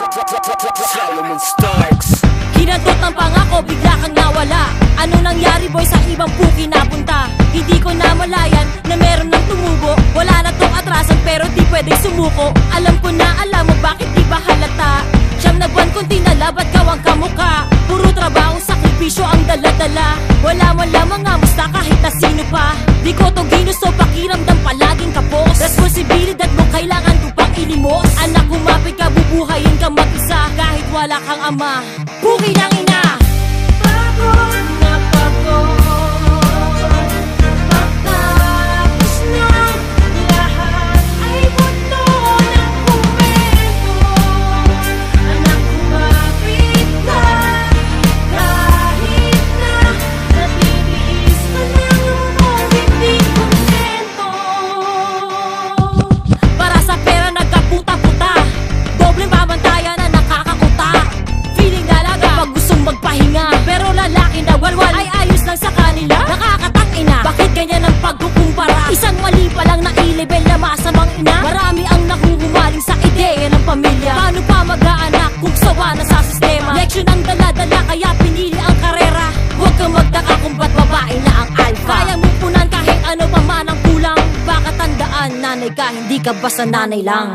Solomon Starks. Kinantot ng pangako, bigla kang nawala. Ano nangyari boy, sa ibang puki napunta? Hindi ko namalayan na meron ng tumubo. Wala na tong atrasan pero di pwedeng sumuko. Alam ko na alam mo bakit di ba halata. Siyam na buwan kong tinala, ba't kawang kamuka? Puro trabaho, sakripisyo ang dala-dala. Wala man lamang nga musta kahit na sino pa. Di ko to ginusto, pakiramdam palaging kapos. Responsibilidad mo kailangan ko pang ilimos. Anak, kumapit ka, bubuhayin ka mag-isa kahit wala kang ama. Puki ng ina. Pagod na pagod, matapos na lahat ay buto ng komento. Anak, kumapit ka kahit na natitiis ka ng hindi kontento. Para sa pera nagkaputa-puta, dobleng babantayan na nakakakuta. Feeling dalaga pag gustong magpahinga, pero lalaki na walwal ay ayos lang sa kanila. Nakakatangina, bakit ganyan ang pagkukumpara? Isang mali pa lang na i-level na masamang ina. Marami ang nahuhumaling sa ideya ng pamilya. Paano pa mag-aanak kung sawa na sa sistema? Leksyon ang dala-dala kaya pinili ang karera. Huwag kang magtaka kung ba't babae na ang alpha. Kaya mong punan kahit ano pa man ang kulang. Baka tandaan, nanay ka, hindi ka basta nanay lang.